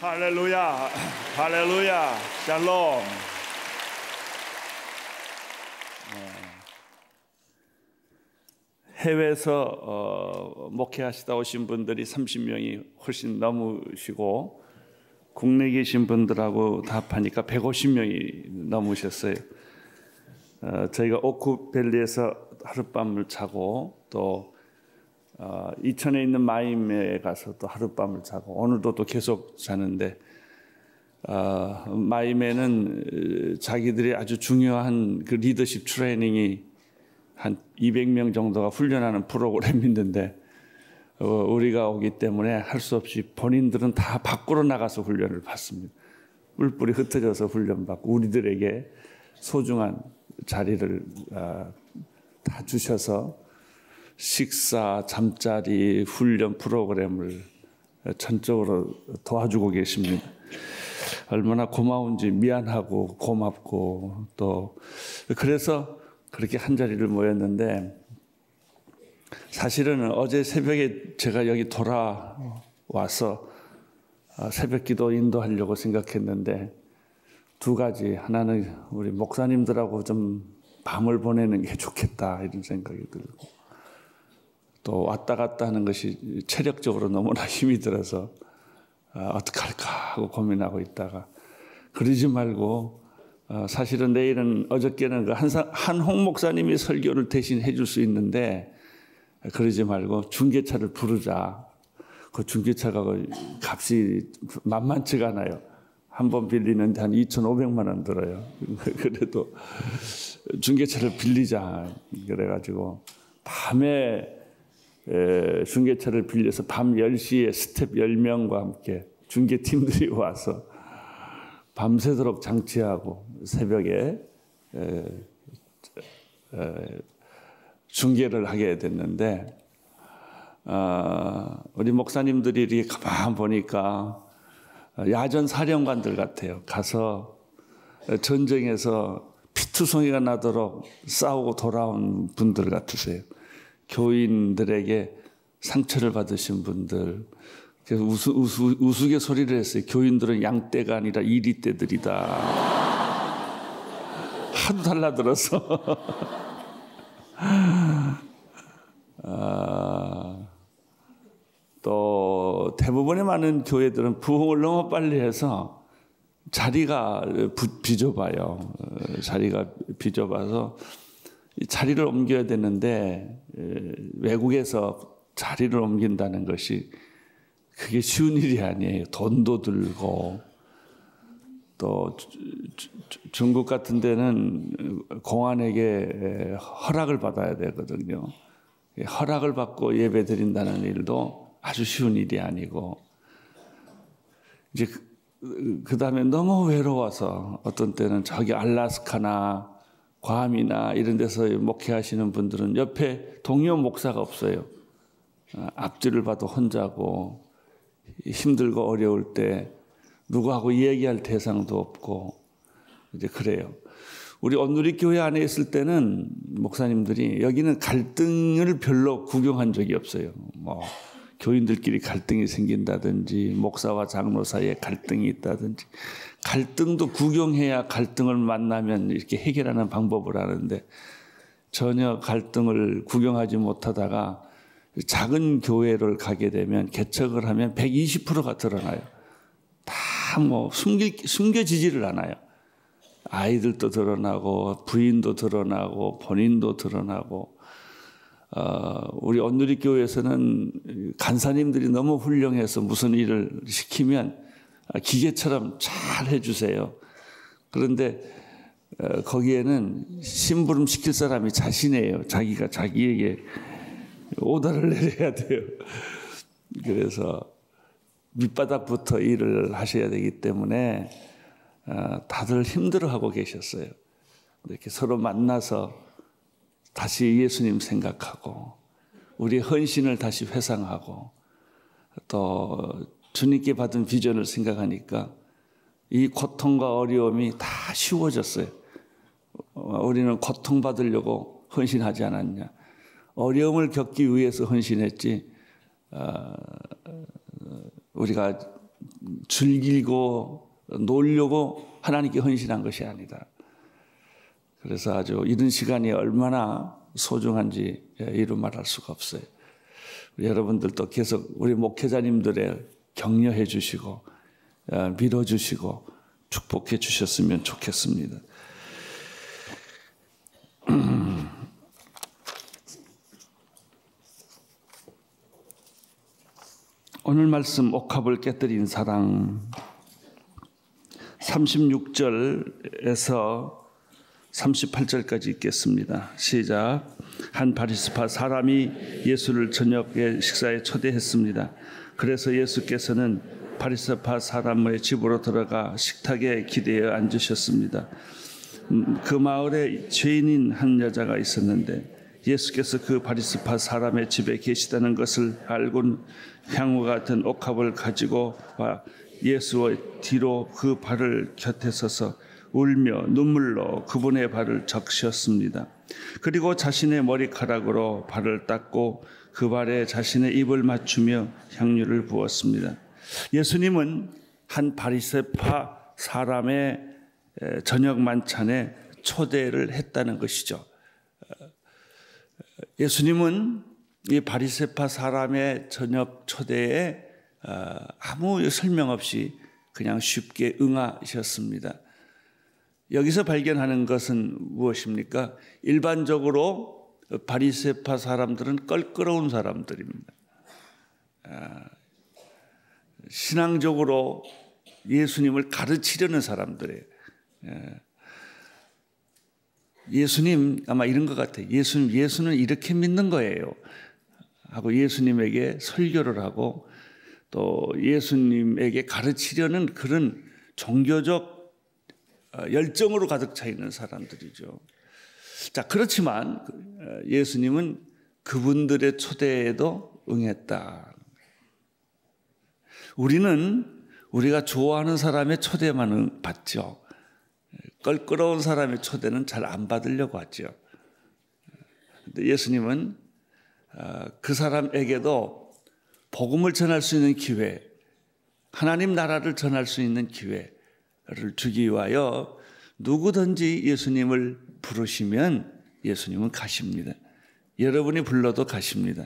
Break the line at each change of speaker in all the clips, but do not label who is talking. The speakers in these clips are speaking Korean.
할렐루야, 할렐루야, 샬롬. 해외에서 목회하시다 오신 분들이 30명이 훨씬 넘으시고 국내에 계신 분들하고 다 합하니까 150명이 넘으셨어요. 저희가 오크밸리에서 하룻밤을 자고 또 이천에 있는 마임에 가서 또 하룻밤을 자고 오늘도 또 계속 자는데 마임에는 자기들이 아주 중요한 그 리더십 트레이닝이 한 200명 정도가 훈련하는 프로그램이 있는데 우리가 오기 때문에 할 수 없이 본인들은 다 밖으로 나가서 훈련을 받습니다. 뿔뿔이 흩어져서 훈련받고 우리들에게 소중한 자리를 다 주셔서 식사, 잠자리, 훈련 프로그램을 전적으로 도와주고 계십니다. 얼마나 고마운지 미안하고 고맙고 또 그래서 그렇게 한 자리를 모였는데 사실은 어제 새벽에 제가 여기 돌아와서 새벽 기도 인도하려고 생각했는데 두 가지, 하나는 우리 목사님들하고 좀 밤을 보내는 게 좋겠다 이런 생각이 들고 또 왔다 갔다 하는 것이 체력적으로 너무나 힘이 들어서 어떡할까 하고 고민하고 있다가 그러지 말고 사실은 내일은 어저께는 그 한홍 목사님이 설교를 대신 해줄 수 있는데 그러지 말고 중계차를 부르자. 그 중계차가 값이 만만치가 않아요. 한 번 빌리는데 한 2,500만 원 들어요. 그래도 중계차를 빌리자. 그래가지고 밤에 중계차를 빌려서 밤 10시에 스텝 10명과 함께 중계팀들이 와서 밤새도록 장치하고 새벽에 중계를 하게 됐는데 우리 목사님들이 이렇게 가만 보니까 야전 사령관들 같아요. 가서 전쟁에서 피투성이가 나도록 싸우고 돌아온 분들 같으세요. 교인들에게 상처를 받으신 분들. 그래서 우스갯소리를 했어요. 교인들은 양떼가 아니라 이리떼들이다. 하도 달라들어서. 또 대부분의 많은 교회들은 부흥을 너무 빨리 해서 자리가 비좁아요. 자리가 비좁아서 자리를 옮겨야 되는데 외국에서 자리를 옮긴다는 것이 그게 쉬운 일이 아니에요. 돈도 들고 또 중국 같은 데는 공안에게 허락을 받아야 되거든요. 허락을 받고 예배 드린다는 일도 아주 쉬운 일이 아니고 이제 그 다음에 너무 외로워서 어떤 때는 저기 알라스카나 괌이나 이런 데서 목회하시는 분들은 옆에 동료 목사가 없어요. 앞뒤를 봐도 혼자고 힘들고 어려울 때 누구하고 얘기할 대상도 없고 이제 그래요. 우리 온누리 교회 안에 있을 때는 목사님들이 여기는 갈등을 별로 구경한 적이 없어요. 뭐 교인들끼리 갈등이 생긴다든지 목사와 장로 사이에 갈등이 있다든지 갈등도 구경해야 갈등을 만나면 이렇게 해결하는 방법을 아는데 전혀 갈등을 구경하지 못하다가 작은 교회를 가게 되면 개척을 하면 120%가 드러나요. 다 뭐 숨겨지지를 않아요. 아이들도 드러나고 부인도 드러나고 본인도 드러나고 우리 온누리 교회에서는 간사님들이 너무 훌륭해서 무슨 일을 시키면 기계처럼 잘 해주세요. 그런데 거기에는 심부름 시킬 사람이 자신이에요. 자기가 자기에게 오더를 내려야 돼요. 그래서 밑바닥부터 일을 하셔야 되기 때문에 다들 힘들어하고 계셨어요. 이렇게 서로 만나서 다시 예수님 생각하고 우리 헌신을 다시 회상하고 또 주님께 받은 비전을 생각하니까 이 고통과 어려움이 다 쉬워졌어요. 우리는 고통받으려고 헌신하지 않았냐. 어려움을 겪기 위해서 헌신했지 우리가 즐기고 놀려고 하나님께 헌신한 것이 아니다. 그래서 아주 이런 시간이 얼마나 소중한지 이루 말할 수가 없어요. 여러분들도 계속 우리 목회자님들의 격려해 주시고 밀어주시고 축복해 주셨으면 좋겠습니다. 오늘 말씀 옥합을 깨뜨린 사랑 36절에서 38절까지 읽겠습니다. 시작. 한 바리새파 사람이 예수를 저녁에 식사에 초대했습니다. 그래서 예수께서는 바리새파 사람의 집으로 들어가 식탁에 기대어 앉으셨습니다. 그 마을에 죄인인 한 여자가 있었는데 예수께서 그 바리새파 사람의 집에 계시다는 것을 알고는 향후 같은 옥합을 가지고 와 예수의 뒤로 그 발을 곁에 서서 울며 눈물로 그분의 발을 적셨습니다. 그리고 자신의 머리카락으로 발을 닦고 그 발에 자신의 입을 맞추며 향유를 부었습니다. 예수님은 한 바리새파 사람의 저녁 만찬에 초대를 했다는 것이죠. 예수님은 이 바리새파 사람의 저녁 초대에 아무 설명 없이 그냥 쉽게 응하셨습니다. 여기서 발견하는 것은 무엇입니까? 일반적으로 바리새파 사람들은 껄끄러운 사람들입니다. 신앙적으로 예수님을 가르치려는 사람들이에요. 예수님 아마 이런 것 같아요. 예수는 이렇게 믿는 거예요 하고 예수님에게 설교를 하고 또 예수님에게 가르치려는 그런 종교적 열정으로 가득 차 있는 사람들이죠. 자, 그렇지만 예수님은 그분들의 초대에도 응했다. 우리는 우리가 좋아하는 사람의 초대만 받죠. 껄끄러운 사람의 초대는 잘 안 받으려고 하죠. 근데 예수님은 그 사람에게도 복음을 전할 수 있는 기회, 하나님 나라를 전할 수 있는 기회를 주기 위하여 누구든지 예수님을 부르시면 예수님은 가십니다. 여러분이 불러도 가십니다.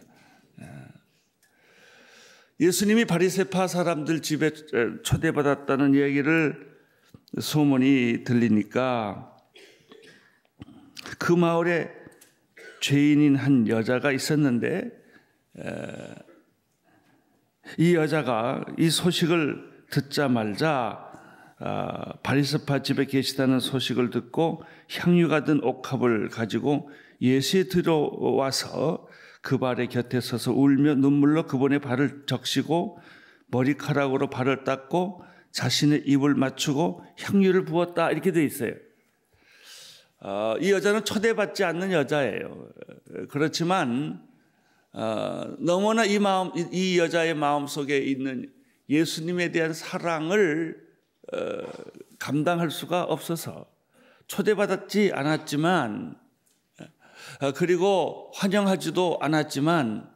예수님이 바리새파 사람들 집에 초대받았다는 얘기를 소문이 들리니까 그 마을에 죄인인 한 여자가 있었는데 이 여자가 이 소식을 듣자마자 바리새파 집에 계시다는 소식을 듣고 향유가 든 옥합을 가지고 예수에 들어와서 그 발의 곁에 서서 울며 눈물로 그분의 발을 적시고 머리카락으로 발을 닦고 자신의 입을 맞추고 향유를 부었다 이렇게 되어 있어요. 이 여자는 초대받지 않는 여자예요. 그렇지만 너무나 이 여자의 마음 속에 있는 예수님에 대한 사랑을 감당할 수가 없어서 초대받았지 않았지만 그리고 환영하지도 않았지만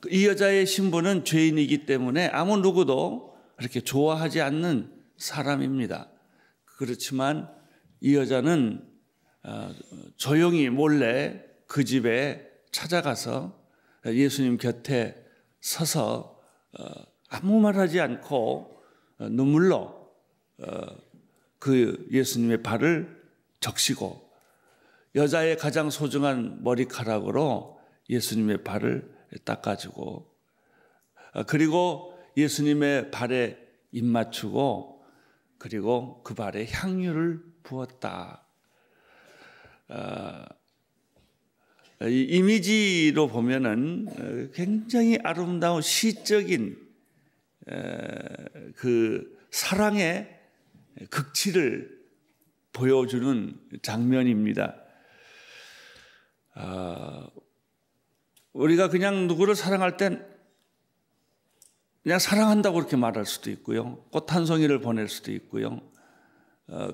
이 여자의 신분은 죄인이기 때문에 아무 누구도 그렇게 좋아하지 않는 사람입니다. 그렇지만 이 여자는 조용히 몰래 그 집에 찾아가서 예수님 곁에 서서 아무 말하지 않고 눈물로 그 예수님의 발을 적시고 여자의 가장 소중한 머리카락으로 예수님의 발을 닦아주고 그리고 예수님의 발에 입 맞추고 그리고 그 발에 향유를 부었다. 이 이미지로 보면은 굉장히 아름다운 시적인 그 사랑의 극치를 보여주는 장면입니다. 우리가 그냥 누구를 사랑할 땐 그냥 사랑한다고 그렇게 말할 수도 있고요. 꽃 한 송이를 보낼 수도 있고요.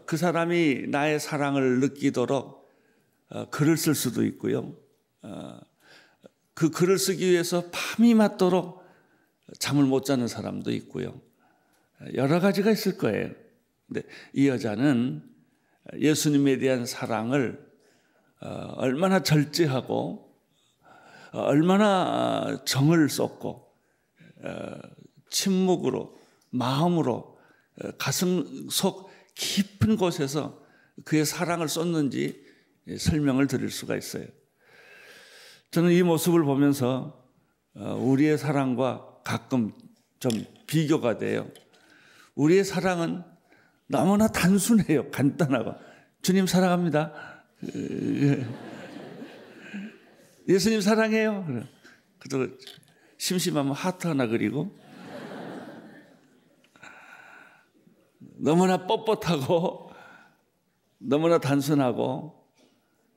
그 사람이 나의 사랑을 느끼도록 글을 쓸 수도 있고요. 그 글을 쓰기 위해서 밤이 맞도록 잠을 못 자는 사람도 있고요. 여러 가지가 있을 거예요. 근데 이 여자는 예수님에 대한 사랑을 얼마나 절제하고 얼마나 정을 쏟고 침묵으로 마음으로 가슴 속 깊은 곳에서 그의 사랑을 쏟는지 설명을 드릴 수가 있어요. 저는 이 모습을 보면서 우리의 사랑과 가끔 좀 비교가 돼요. 우리의 사랑은 너무나 단순해요. 간단하고. 주님 사랑합니다. 예수님 사랑해요. 그래도 심심하면 하트 하나 그리고 너무나 뻣뻣하고 너무나 단순하고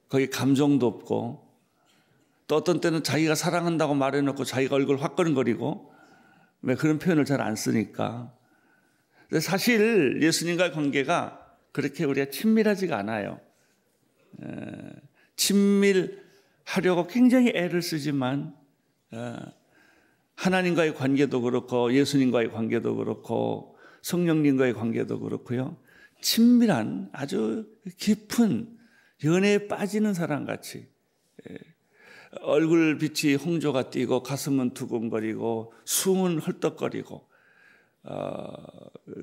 거기 감정도 없고 또 어떤 때는 자기가 사랑한다고 말해놓고 자기가 얼굴 화끈거리고 왜 그런 표현을 잘 안 쓰니까. 사실 예수님과의 관계가 그렇게 우리가 친밀하지가 않아요. 친밀하려고 굉장히 애를 쓰지만 하나님과의 관계도 그렇고 예수님과의 관계도 그렇고 성령님과의 관계도 그렇고요. 친밀한 아주 깊은 연애에 빠지는 사람같이 얼굴빛이 홍조가 띄고 가슴은 두근거리고 숨은 헐떡거리고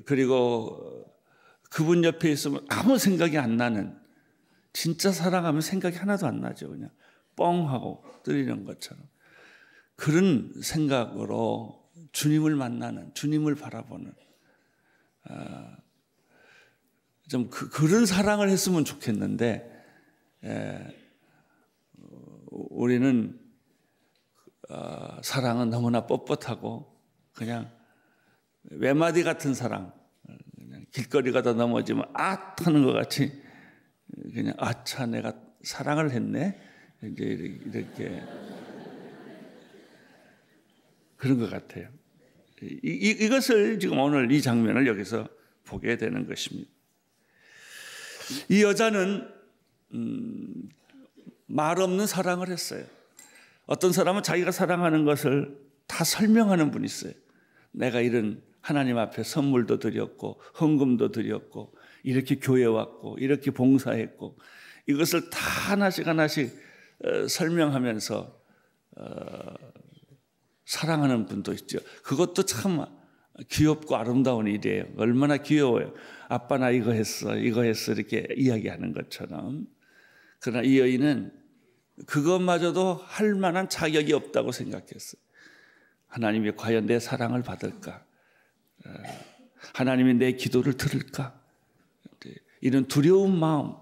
그리고 그분 옆에 있으면 아무 생각이 안 나는 진짜 사랑하면 생각이 하나도 안 나죠. 그냥 뻥하고 떨리는 것처럼 그런 생각으로 주님을 만나는 주님을 바라보는 좀 그런 사랑을 했으면 좋겠는데 우리는 사랑은 너무나 뻣뻣하고 그냥 외마디 같은 사랑, 그냥 길거리 가다 넘어지면 아 하는 것 같이 그냥 아차 내가 사랑을 했네 이제 이렇게 그런 것 같아요. 이것을 지금 오늘 이 장면을 여기서 보게 되는 것입니다. 이 여자는 말 없는 사랑을 했어요. 어떤 사람은 자기가 사랑하는 것을 다 설명하는 분이 있어요. 내가 이런 하나님 앞에 선물도 드렸고 헌금도 드렸고 이렇게 교회 왔고 이렇게 봉사했고 이것을 다 하나씩 설명하면서 사랑하는 분도 있죠. 그것도 참 귀엽고 아름다운 일이에요. 얼마나 귀여워요. 아빠 나 이거 했어 이렇게 이야기하는 것처럼. 그러나 이 여인은 그것마저도 할 만한 자격이 없다고 생각했어요. 하나님이 과연 내 사랑을 받을까? 하나님이 내 기도를 들을까? 이런 두려운 마음,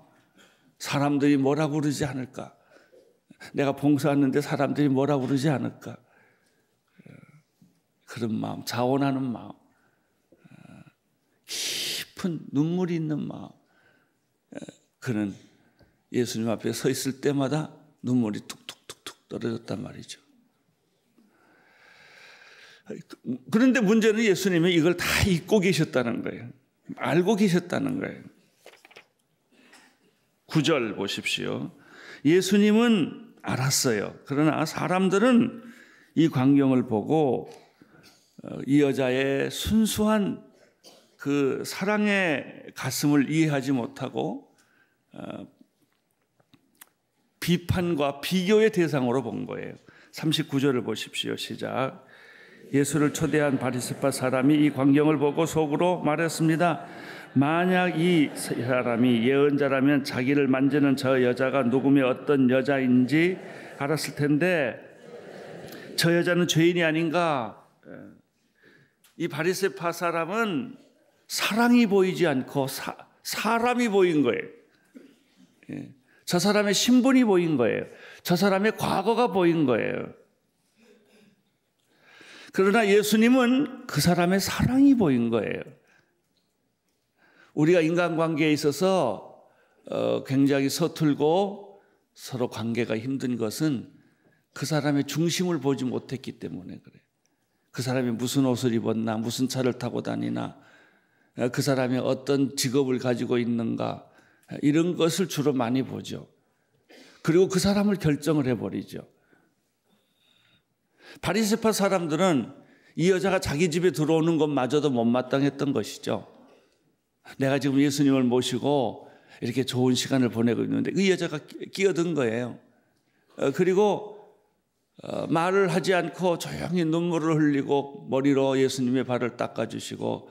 사람들이 뭐라고 그러지 않을까? 내가 봉사하는데 사람들이 뭐라고 그러지 않을까? 그런 마음, 자원하는 마음, 깊은 눈물이 있는 마음. 그는 예수님 앞에 서 있을 때마다 눈물이 툭툭툭툭 떨어졌단 말이죠. 그런데 문제는 예수님이 이걸 다 잊고 계셨다는 거예요. 알고 계셨다는 거예요. 9절 보십시오. 예수님은 알았어요. 그러나 사람들은 이 광경을 보고 이 여자의 순수한 그 사랑의 가슴을 이해하지 못하고 비판과 비교의 대상으로 본 거예요. 39절을 보십시오. 시작. 예수를 초대한 바리새파 사람이 이 광경을 보고 속으로 말했습니다. 만약 이 사람이 예언자라면 자기를 만지는 저 여자가 누구며 어떤 여자인지 알았을 텐데 저 여자는 죄인이 아닌가? 이 바리새파 사람은 사랑이 보이지 않고 사람이 보인 거예요. 저 사람의 신분이 보인 거예요. 저 사람의 과거가 보인 거예요. 그러나 예수님은 그 사람의 사랑이 보인 거예요. 우리가 인간관계에 있어서 굉장히 서툴고 서로 관계가 힘든 것은 그 사람의 중심을 보지 못했기 때문에 그래요. 그 사람이 무슨 옷을 입었나, 무슨 차를 타고 다니나, 그 사람이 어떤 직업을 가지고 있는가, 이런 것을 주로 많이 보죠. 그리고 그 사람을 결정을 해버리죠. 바리새파 사람들은 이 여자가 자기 집에 들어오는 것마저도 못마땅했던 것이죠. 내가 지금 예수님을 모시고 이렇게 좋은 시간을 보내고 있는데 이 여자가 끼어든 거예요. 그리고 말을 하지 않고 조용히 눈물을 흘리고 머리로 예수님의 발을 닦아주시고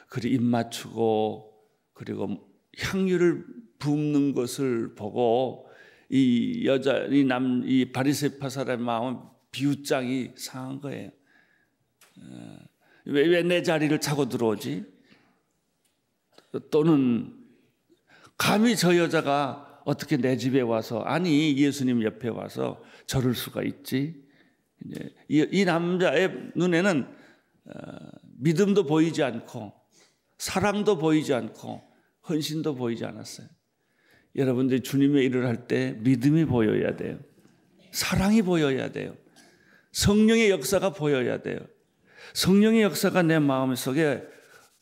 그리고 입 맞추고 그리고 향유를 붓는 것을 보고 이 여자, 이 바리새파 사람의 마음은 비웃장이 상한 거예요. 왜 내 자리를 차고 들어오지? 또는 감히 저 여자가 어떻게 내 집에 와서 아니 예수님 옆에 와서 저럴 수가 있지? 이 남자의 눈에는 믿음도 보이지 않고 사랑도 보이지 않고 헌신도 보이지 않았어요. 여러분들이 주님의 일을 할 때 믿음이 보여야 돼요. 사랑이 보여야 돼요. 성령의 역사가 보여야 돼요. 성령의 역사가 내 마음속에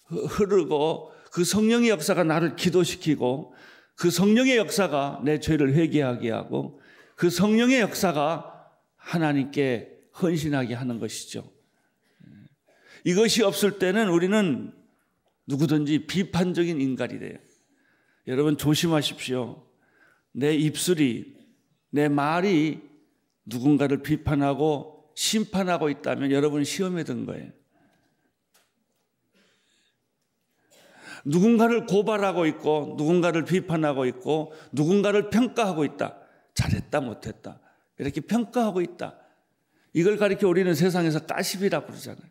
흐르고 그 성령의 역사가 나를 기도시키고 그 성령의 역사가 내 죄를 회개하게 하고 그 성령의 역사가 하나님께 헌신하게 하는 것이죠. 이것이 없을 때는 우리는 누구든지 비판적인 인간이 돼요. 여러분 조심하십시오. 내 입술이, 내 말이 누군가를 비판하고 심판하고 있다면 여러분 시험에 든 거예요. 누군가를 고발하고 있고 누군가를 비판하고 있고 누군가를 평가하고 있다. 잘했다 못했다. 이렇게 평가하고 있다. 이걸 가리켜 우리는 세상에서 까십이라고 그러잖아요.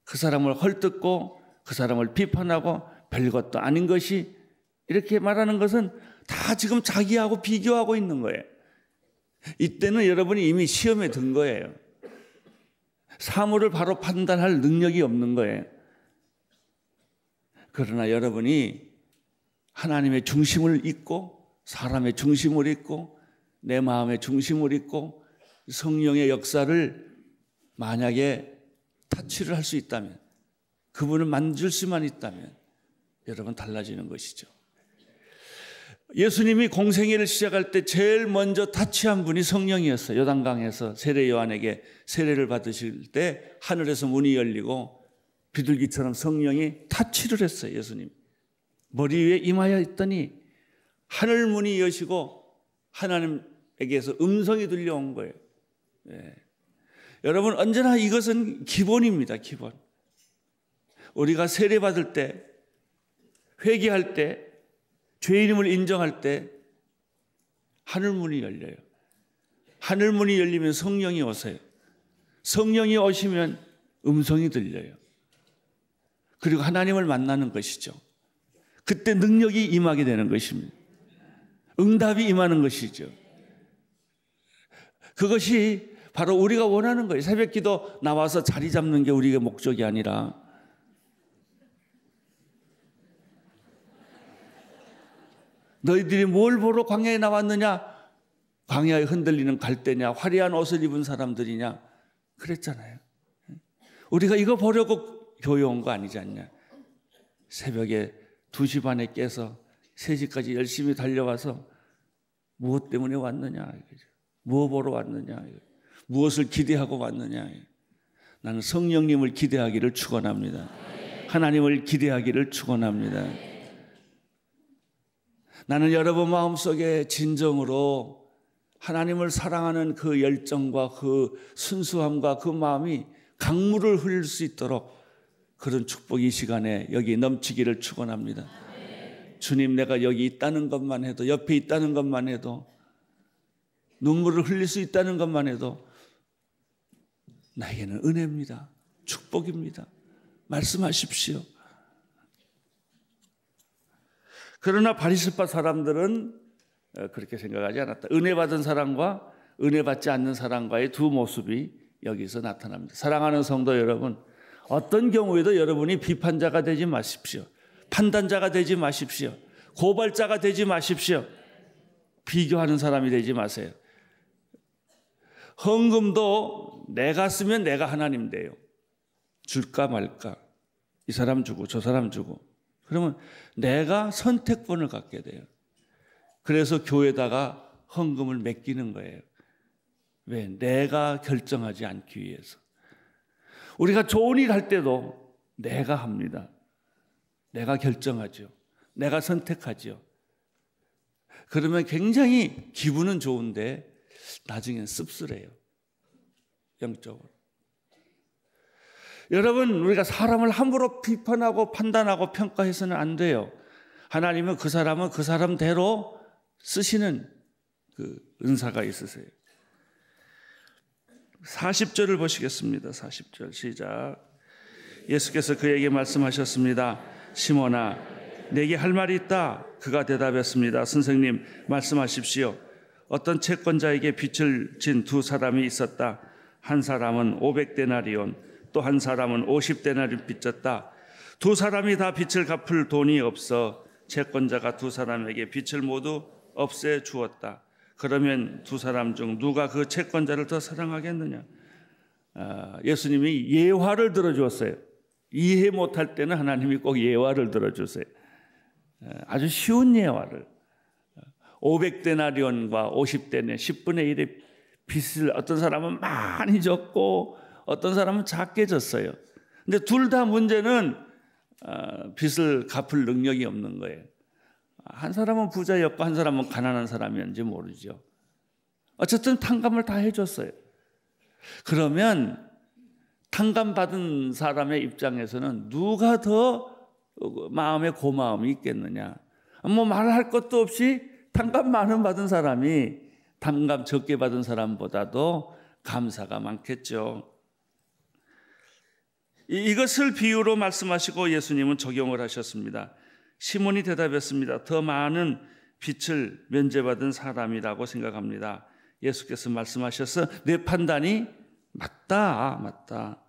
그 사람을 헐뜯고 그 사람을 비판하고 별것도 아닌 것이 이렇게 말하는 것은 다 지금 자기하고 비교하고 있는 거예요. 이때는 여러분이 이미 시험에 든 거예요. 사물을 바로 판단할 능력이 없는 거예요. 그러나 여러분이 하나님의 중심을 잊고 사람의 중심을 잊고 내 마음의 중심을 잊고 성령의 역사를 만약에 타치를 할 수 있다면 그분을 만질 수만 있다면 여러분 달라지는 것이죠. 예수님이 공생애를 시작할 때 제일 먼저 타치한 분이 성령이었어요. 요단강에서 세례 요한에게 세례를 받으실 때 하늘에서 문이 열리고 비둘기처럼 성령이 타치를 했어요. 예수님 머리 위에 임하여 있더니 하늘 문이 여시고 하나님에게서 음성이 들려온 거예요. 여러분 언제나 이것은 기본입니다. 기본. 우리가 세례 받을 때 회개할 때 죄인임을 인정할 때 하늘문이 열려요. 하늘문이 열리면 성령이 오세요. 성령이 오시면 음성이 들려요. 그리고 하나님을 만나는 것이죠. 그때 능력이 임하게 되는 것입니다. 응답이 임하는 것이죠. 그것이 바로 우리가 원하는 거예요. 새벽기도 나와서 자리 잡는 게 우리의 목적이 아니라 너희들이 뭘 보러 광야에 나왔느냐? 광야에 흔들리는 갈대냐? 화려한 옷을 입은 사람들이냐? 그랬잖아요. 우리가 이거 보려고 교회 온 거 아니지 않냐? 새벽에 2시 반에 깨서 3시까지 열심히 달려와서 무엇 때문에 왔느냐? 무엇 보러 왔느냐? 무엇을 기대하고 왔느냐? 나는 성령님을 기대하기를 축원합니다. 하나님을 기대하기를 축원합니다. 나는 여러분 마음속에 진정으로 하나님을 사랑하는 그 열정과 그 순수함과 그 마음이 강물을 흘릴 수 있도록 그런 축복 이 시간에 여기 넘치기를 축원합니다. 주님 내가 여기 있다는 것만 해도 옆에 있다는 것만 해도 눈물을 흘릴 수 있다는 것만 해도 나에게는 은혜입니다. 축복입니다. 말씀하십시오. 그러나 바리새파 사람들은 그렇게 생각하지 않았다. 은혜 받은 사람과 은혜 받지 않는 사람과의 두 모습이 여기서 나타납니다. 사랑하는 성도 여러분, 어떤 경우에도 여러분이 비판자가 되지 마십시오. 판단자가 되지 마십시오. 고발자가 되지 마십시오. 비교하는 사람이 되지 마세요. 헌금도 내가 쓰면 내가 하나님 돼요. 줄까 말까. 이 사람 주고 저 사람 주고. 그러면 내가 선택권을 갖게 돼요. 그래서 교회에다가 헌금을 맡기는 거예요. 왜? 내가 결정하지 않기 위해서. 우리가 좋은 일 할 때도 내가 합니다. 내가 결정하죠. 내가 선택하죠. 그러면 굉장히 기분은 좋은데 나중엔 씁쓸해요. 영적으로. 여러분, 우리가 사람을 함부로 비판하고 판단하고 평가해서는 안 돼요. 하나님은 그 사람은 그 사람대로 쓰시는 그 은사가 있으세요. 40절을 보시겠습니다. 40절 시작. 예수께서 그에게 말씀하셨습니다. 시몬아, 내게 할 말이 있다. 그가 대답했습니다. 선생님, 말씀하십시오. 어떤 채권자에게 빚을 진 두 사람이 있었다. 한 사람은 500데나리온, 또 한 사람은 50데나리온 빚졌다. 두 사람이 다 빚을 갚을 돈이 없어 채권자가 두 사람에게 빚을 모두 없애 주었다. 그러면 두 사람 중 누가 그 채권자를 더 사랑하겠느냐? 예수님이 예화를 들어주었어요. 이해 못할 때는 하나님이 꼭 예화를 들어주세요. 아주 쉬운 예화를. 500데나리온과 50데나리온, 10분의 1의 빚을 어떤 사람은 많이 졌고 어떤 사람은 작게 졌어요. 근데 둘 다 문제는 빚을 갚을 능력이 없는 거예요. 한 사람은 부자였고 한 사람은 가난한 사람이었는지 모르죠. 어쨌든 탕감을 다 해줬어요. 그러면 탕감받은 사람의 입장에서는 누가 더 마음에 고마움이 있겠느냐. 뭐 말할 것도 없이 탕감 많은 받은 사람이 탕감 적게 받은 사람보다도 감사가 많겠죠. 이것을 비유로 말씀하시고 예수님은 적용을 하셨습니다. 시몬이 대답했습니다. 더 많은 빚을 면제받은 사람이라고 생각합니다. 예수께서 말씀하셔서 내 판단이 맞다.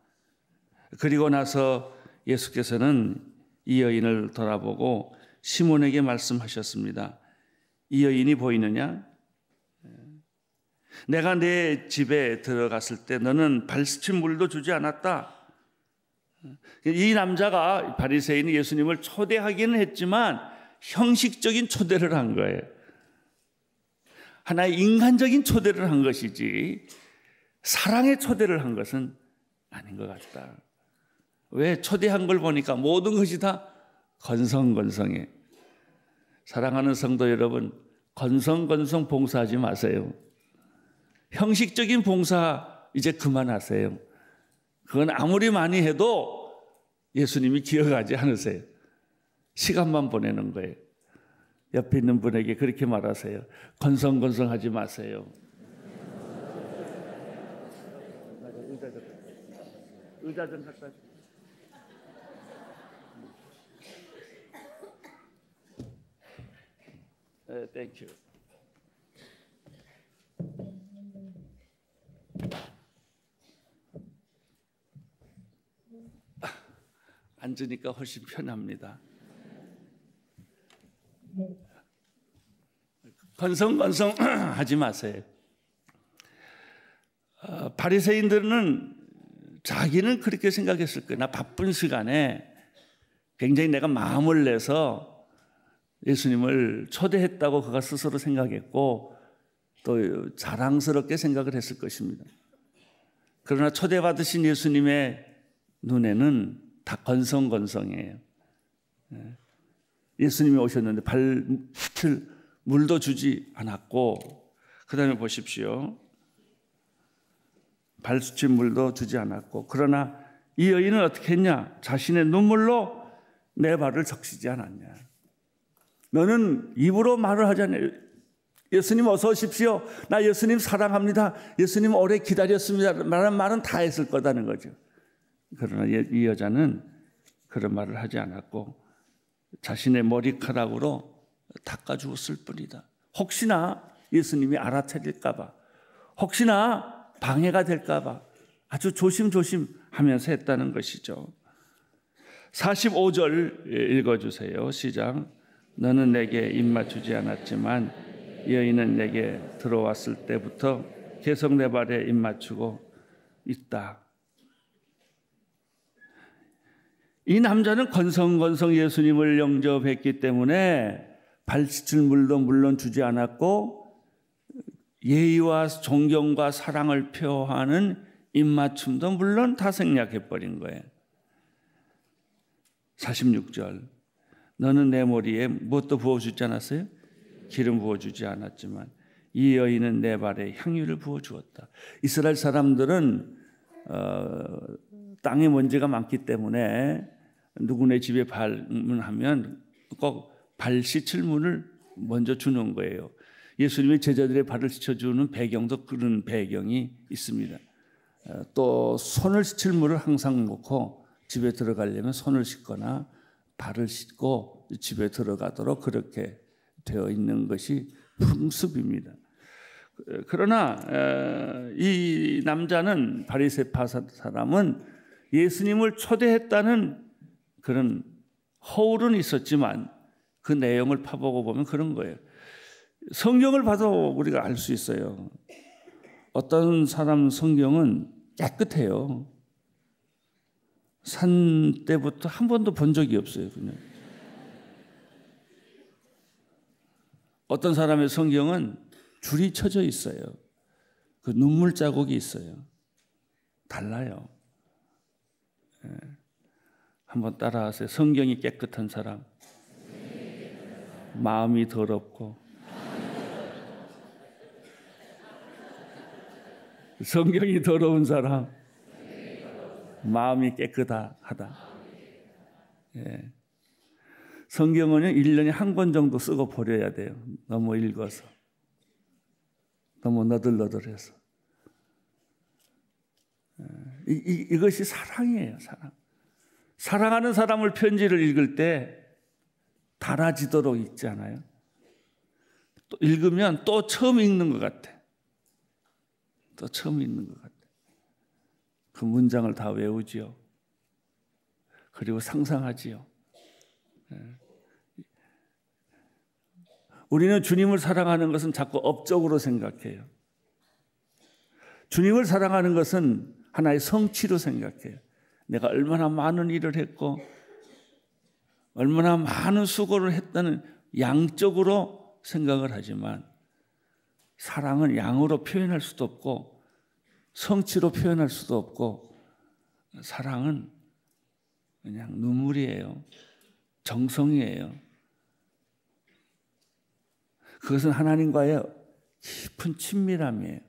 그리고 나서 예수께서는 이 여인을 돌아보고 시몬에게 말씀하셨습니다. 이 여인이 보이느냐? 내가 내 집에 들어갔을 때 너는 발 스친 물도 주지 않았다. 이 남자가 바리새인이 예수님을 초대하기는 했지만 형식적인 초대를 한 거예요. 하나의 인간적인 초대를 한 것이지 사랑의 초대를 한 것은 아닌 것 같다. 왜? 초대한 걸 보니까 모든 것이 다 건성건성해. 사랑하는 성도 여러분, 건성건성 봉사하지 마세요. 형식적인 봉사 이제 그만하세요. 그건 아무리 많이 해도 예수님이 기억하지 않으세요. 시간만 보내는 거예요. 옆에 있는 분에게 그렇게 말하세요. 건성건성하지 마세요. 의자 좀 갖다 줘. 땡큐. 앉으니까 훨씬 편합니다. 건성건성 하지 마세요. 바리새인들은 자기는 그렇게 생각했을 거예요. 나 바쁜 시간에 굉장히 내가 마음을 내서 예수님을 초대했다고 그가 스스로 생각했고 또 자랑스럽게 생각을 했을 것입니다. 그러나 초대받으신 예수님의 눈에는 다 건성건성이에요. 예수님이 오셨는데 발을 물도 주지 않았고 그 다음에 보십시오. 발수친 물도 주지 않았고 그러나 이 여인은 어떻게 했냐? 자신의 눈물로 내 발을 적시지 않았냐? 너는 입으로 말을 하지 않냐? 예수님 어서 오십시오. 나 예수님 사랑합니다. 예수님 오래 기다렸습니다. 말은 다 했을 거다는 거죠. 그러나 이 여자는 그런 말을 하지 않았고 자신의 머리카락으로 닦아주었을 뿐이다. 혹시나 예수님이 알아차릴까 봐, 혹시나 방해가 될까 봐 아주 조심조심 하면서 했다는 것이죠. 45절 읽어주세요. 시작. 너는 내게 입맞추지 않았지만 여인은 내게 들어왔을 때부터 계속 내 발에 입맞추고 있다. 이 남자는 건성건성 예수님을 영접했기 때문에 발 씻을 물도 물론 주지 않았고 예의와 존경과 사랑을 표하는 입맞춤도 물론 다 생략해버린 거예요. 46절 너는 내 머리에 무엇도 부어주지 않았어요? 기름 부어주지 않았지만 이 여인은 내 발에 향유를 부어주었다. 이스라엘 사람들은 땅에 먼지가 많기 때문에 누구네 집에 방문하면 꼭 발 씻을 물을 먼저 주는 거예요. 예수님이 제자들의 발을 씻어주는 배경도 그런 배경이 있습니다. 또 손을 씻을 물을 항상 놓고 집에 들어가려면 손을 씻거나 발을 씻고 집에 들어가도록 그렇게 되어 있는 것이 풍습입니다. 그러나 이 남자는 바리새파 사람은 예수님을 초대했다는 그런 허울은 있었지만 그 내용을 파보고 보면 그런 거예요. 성경을 봐도 우리가 알 수 있어요. 어떤 사람 성경은 깨끗해요. 산 때부터 한 번도 본 적이 없어요. 그냥. 어떤 사람의 성경은 줄이 쳐져 있어요. 그 눈물 자국이 있어요. 달라요. 한번 따라하세요. 성경이 깨끗한 사람, 마음이 더럽고 성경이 더러운 사람, 마음이 깨끗하다. 예. 성경은 1년에 한 권 정도 쓰고 버려야 돼요. 너무 읽어서. 너무 너덜너덜해서. 이것이 사랑이에요. 사랑. 사랑하는 사람을 편지를 읽을 때 달아지도록 읽지 않아요? 또 읽으면 또 처음 읽는 것 같아. 또 처음 읽는 것 같아. 그 문장을 다 외우지요. 그리고 상상하지요. 우리는 주님을 사랑하는 것은 자꾸 업적으로 생각해요. 주님을 사랑하는 것은 하나의 성취로 생각해요. 내가 얼마나 많은 일을 했고 얼마나 많은 수고를 했다는 양적으로 생각을 하지만 사랑은 양으로 표현할 수도 없고 성취로 표현할 수도 없고 사랑은 그냥 눈물이에요. 정성이에요. 그것은 하나님과의 깊은 친밀함이에요.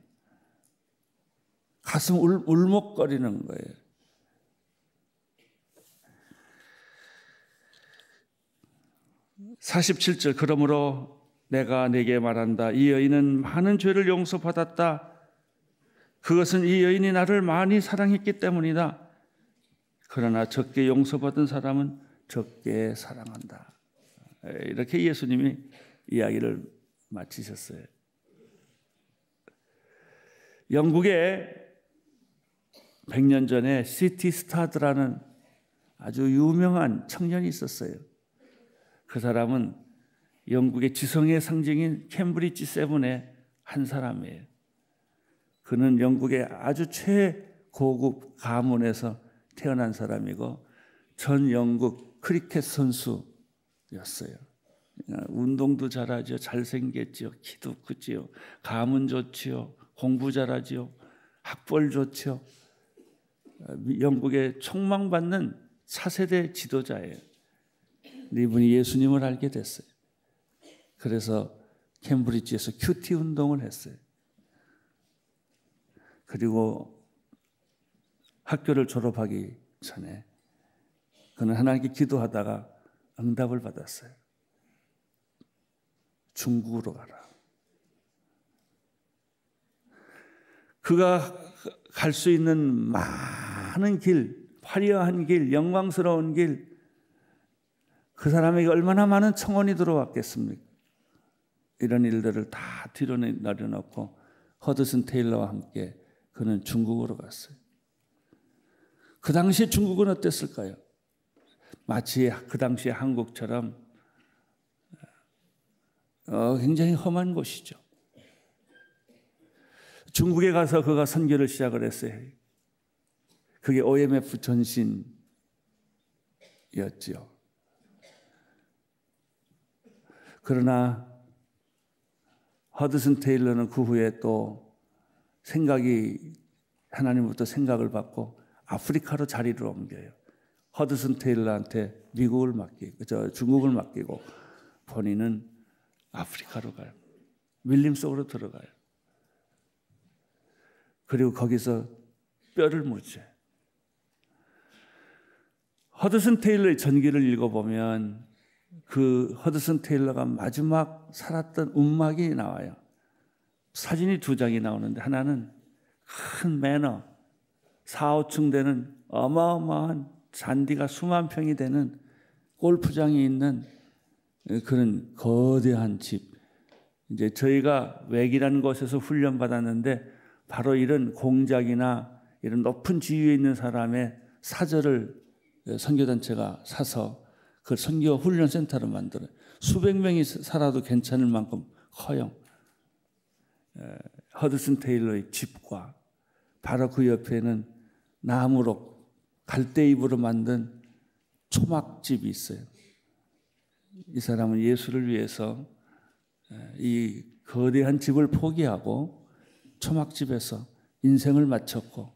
가슴 울먹거리는 거예요. (47절) 그러므로 내가 네게 말한다. 이 여인은 많은 죄를 용서받았다. 그것은 이 여인이 나를 많이 사랑했기 때문이다. 그러나 적게 용서받은 사람은 적게 사랑한다. 이렇게 예수님이 이야기를 마치셨어요. 영국에 100년 전에 시티 스타드라는 아주 유명한 청년이 있었어요. 그 사람은 영국의 지성의 상징인 캠브리지 세븐의 한 사람이에요. 그는 영국의 아주 최고급 가문에서 태어난 사람이고 전 영국 크리켓 선수였어요. 운동도 잘하죠. 잘생겼죠. 키도 크지요. 가문 좋지요. 공부 잘하지요. 학벌 좋죠. 영국의 촉망받는 차세대 지도자예요. 근데 이분이 예수님을 알게 됐어요. 그래서 캠브리지에서 큐티 운동을 했어요. 그리고 학교를 졸업하기 전에 그는 하나님께 기도하다가 응답을 받았어요. 중국으로 가라. 그가 갈 수 있는 많은 길, 화려한 길, 영광스러운 길, 그 사람에게 얼마나 많은 청혼이 들어왔겠습니까? 이런 일들을 다 뒤로 내려놓고 허드슨 테일러와 함께 그는 중국으로 갔어요. 그 당시에 중국은 어땠을까요? 마치 그 당시에 한국처럼 굉장히 험한 곳이죠. 중국에 가서 그가 선교를 시작을 했어요. 그게 OMF 전신이었죠. 그러나 허드슨 테일러는 그 후에 또 생각이 하나님부터 생각을 받고 아프리카로 자리를 옮겨요. 허드슨 테일러한테 미국을 맡기고 중국을 맡기고 본인은 아프리카로 가요. 밀림 속으로 들어가요. 그리고 거기서 뼈를 묻혀요. 허드슨 테일러의 전기를 읽어보면 그 허드슨 테일러가 마지막 살았던 움막이 나와요. 사진이 2장이 나오는데 하나는 큰 매너, 4, 5층 되는 어마어마한 잔디가 수만 평이 되는 골프장이 있는 그런 거대한 집. 이제 저희가 외기라는 곳에서 훈련받았는데 바로 이런 공작이나 이런 높은 지위에 있는 사람의 사절을 선교단체가 사서 그 선교 훈련센터를 만들어요. 수백 명이 살아도 괜찮을 만큼 커요. 허드슨 테일러의 집과 바로 그 옆에는 나무로 갈대잎으로 만든 초막집이 있어요. 이 사람은 예수를 위해서 이 거대한 집을 포기하고 초막집에서 인생을 마쳤고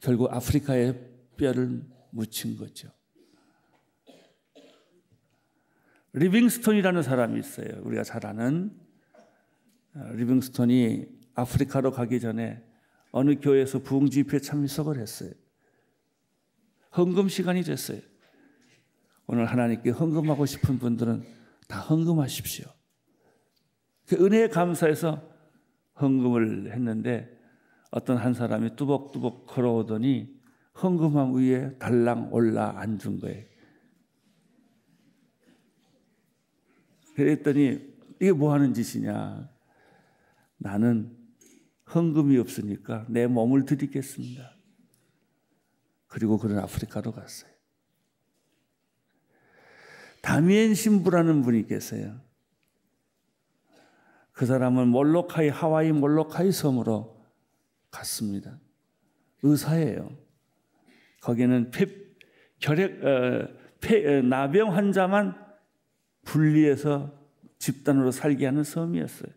결국 아프리카에 뼈를 묻힌 거죠. 리빙스톤이라는 사람이 있어요. 우리가 잘 아는. 리빙스톤이 아프리카로 가기 전에 어느 교회에서 부흥 집회에 참석을 했어요. 헌금 시간이 됐어요. 오늘 하나님께 헌금하고 싶은 분들은 다 헌금하십시오. 그 은혜에 감사해서 헌금을 했는데 어떤 한 사람이 뚜벅뚜벅 걸어오더니 헌금함 위에 달랑 올라 앉은 거예요. 그랬더니 이게 뭐 하는 짓이냐. 나는 헌금이 없으니까 내 몸을 드리겠습니다. 그리고 그는 아프리카로 갔어요. 다미엔 신부라는 분이 계세요. 그 사람은 몰로카이, 하와이 몰로카이 섬으로 갔습니다. 의사예요. 거기는 나병 환자만 분리해서 집단으로 살게 하는 섬이었어요.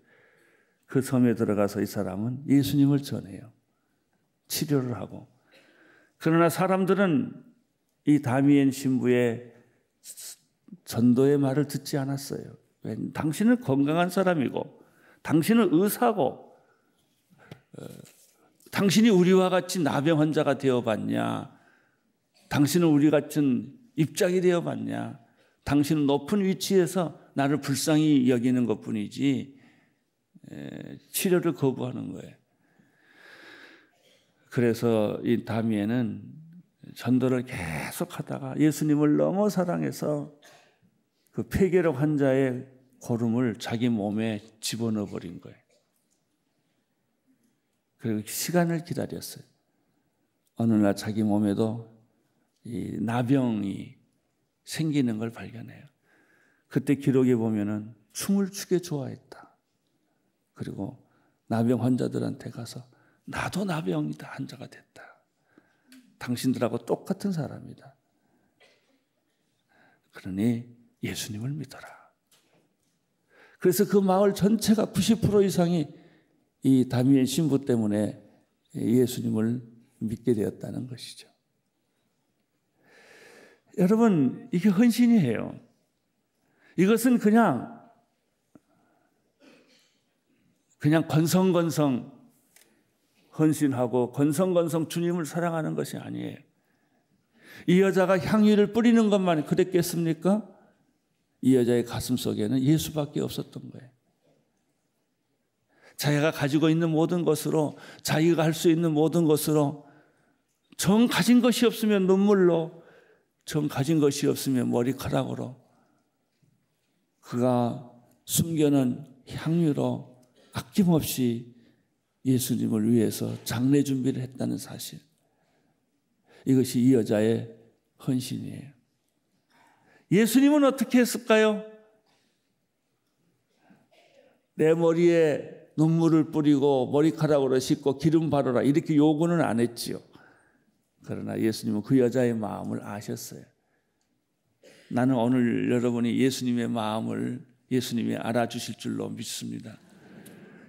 그 섬에 들어가서 이 사람은 예수님을 전해요. 치료를 하고. 그러나 사람들은 이 다미엔 신부의 전도의 말을 듣지 않았어요. 당신은 건강한 사람이고 당신은 의사고 당신이 우리와 같이 나병 환자가 되어봤냐? 당신은 우리 같은 입장이 되어봤냐? 당신은 높은 위치에서 나를 불쌍히 여기는 것뿐이지 치료를 거부하는 거예요. 그래서 이 다미에는 전도를 계속하다가 예수님을 너무 사랑해서 그 폐결핵 환자의 고름을 자기 몸에 집어넣어 버린 거예요. 그리고 시간을 기다렸어요. 어느 날 자기 몸에도 이 나병이 생기는 걸 발견해요. 그때 기록에 보면은 춤을 추게 좋아했다. 그리고 나병 환자들한테 가서 나도 나병이다 환자가 됐다. 당신들하고 똑같은 사람이다. 그러니 예수님을 믿어라. 그래서 그 마을 전체가 90% 이상이 이 다미엔 신부 때문에 예수님을 믿게 되었다는 것이죠. 여러분, 이게 헌신이에요. 이것은 그냥 건성건성 헌신하고 건성건성 주님을 사랑하는 것이 아니에요. 이 여자가 향유를 뿌리는 것만 그랬겠습니까? 이 여자의 가슴 속에는 예수밖에 없었던 거예요. 자기가 가지고 있는 모든 것으로, 자기가 할 수 있는 모든 것으로, 정 가진 것이 없으면 눈물로, 정 가진 것이 없으면 머리카락으로, 그가 숨겨놓은 향유로 아낌없이 예수님을 위해서 장례 준비를 했다는 사실. 이것이 이 여자의 헌신이에요. 예수님은 어떻게 했을까요? 내 머리에 눈물을 뿌리고 머리카락으로 씻고 기름 바르라 이렇게 요구는 안 했지요. 그러나 예수님은 그 여자의 마음을 아셨어요. 나는 오늘 여러분이 예수님의 마음을 예수님이 알아주실 줄로 믿습니다.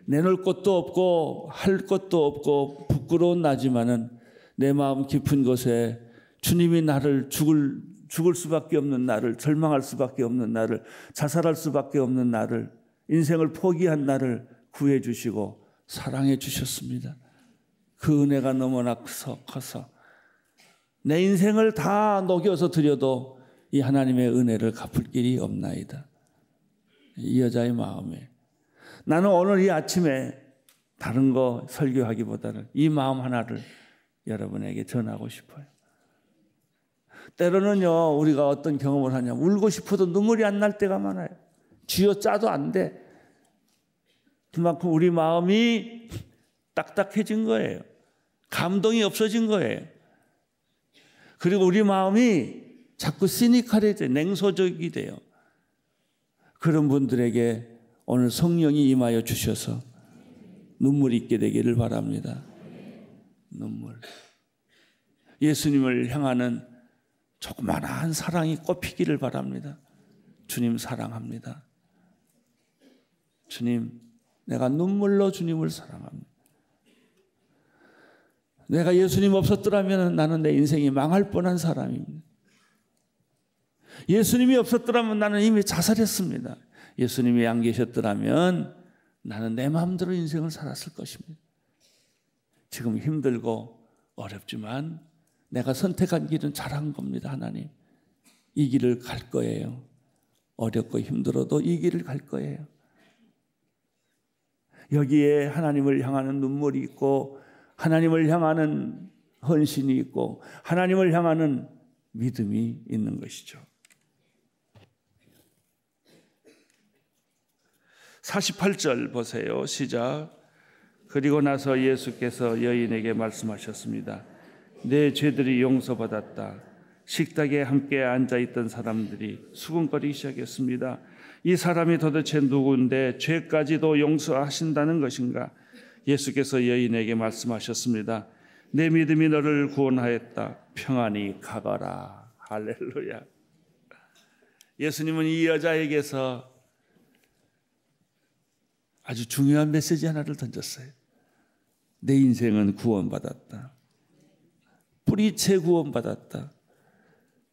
내놓을 것도 없고 할 것도 없고 부끄러운 나지만은 내 마음 깊은 곳에 주님이 나를 죽을 수밖에 없는 나를, 절망할 수밖에 없는 나를, 자살할 수밖에 없는 나를, 인생을 포기한 나를 구해 주시고 사랑해 주셨습니다. 그 은혜가 너무나 커서 내 인생을 다 녹여서 드려도 이 하나님의 은혜를 갚을 길이 없나이다. 이 여자의 마음에 나는 오늘 이 아침에 다른 거 설교하기보다는 이 마음 하나를 여러분에게 전하고 싶어요. 때로는요, 우리가 어떤 경험을 하냐면 울고 싶어도 눈물이 안 날 때가 많아요. 쥐어짜도 안 돼. 그만큼 우리 마음이 딱딱해진 거예요. 감동이 없어진 거예요. 그리고 우리 마음이 자꾸 시니컬해져요. 냉소적이 돼요. 그런 분들에게 오늘 성령이 임하여 주셔서 눈물이 있게 되기를 바랍니다. 눈물. 예수님을 향하는 조그마한 사랑이 꽃피기를 바랍니다. 주님 사랑합니다. 주님, 내가 눈물로 주님을 사랑합니다. 내가 예수님 없었더라면 나는 내 인생이 망할 뻔한 사람입니다. 예수님이 없었더라면 나는 이미 자살했습니다. 예수님이 안 계셨더라면 나는 내 마음대로 인생을 살았을 것입니다. 지금 힘들고 어렵지만 내가 선택한 길은 잘한 겁니다. 하나님, 이 길을 갈 거예요. 어렵고 힘들어도 이 길을 갈 거예요. 여기에 하나님을 향하는 눈물이 있고 하나님을 향하는 헌신이 있고 하나님을 향하는 믿음이 있는 것이죠. 48절 보세요. 시작. 그리고 나서 예수께서 여인에게 말씀하셨습니다. 내 죄들이 용서받았다. 식탁에 함께 앉아있던 사람들이 수군거리기 시작했습니다. 이 사람이 도대체 누구인데 죄까지도 용서하신다는 것인가? 예수께서 여인에게 말씀하셨습니다. 내 믿음이 너를 구원하였다. 평안히 가거라. 할렐루야. 예수님은 이 여자에게서 아주 중요한 메시지 하나를 던졌어요. 내 인생은 구원받았다. 뿌리채 구원받았다.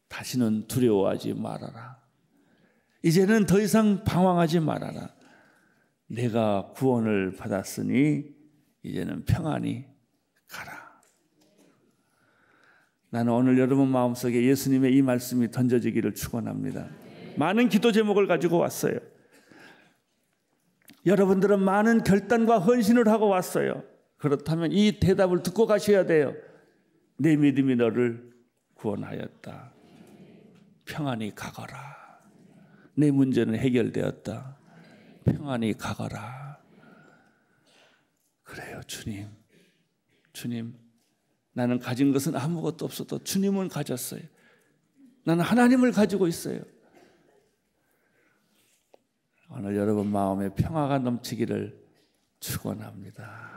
다시는 두려워하지 말아라. 이제는 더 이상 방황하지 말아라. 내가 구원을 받았으니 이제는 평안히 가라. 나는 오늘 여러분 마음속에 예수님의 이 말씀이 던져지기를 축원합니다. 많은 기도 제목을 가지고 왔어요. 여러분들은 많은 결단과 헌신을 하고 왔어요. 그렇다면 이 대답을 듣고 가셔야 돼요. 내 믿음이 너를 구원하였다. 평안히 가거라. 내 문제는 해결되었다. 평안히 가거라. 그래요, 주님. 주님, 나는 가진 것은 아무것도 없어도 주님은 가졌어요. 나는 하나님을 가지고 있어요. 오늘 여러분 마음에 평화가 넘치기를 축원합니다.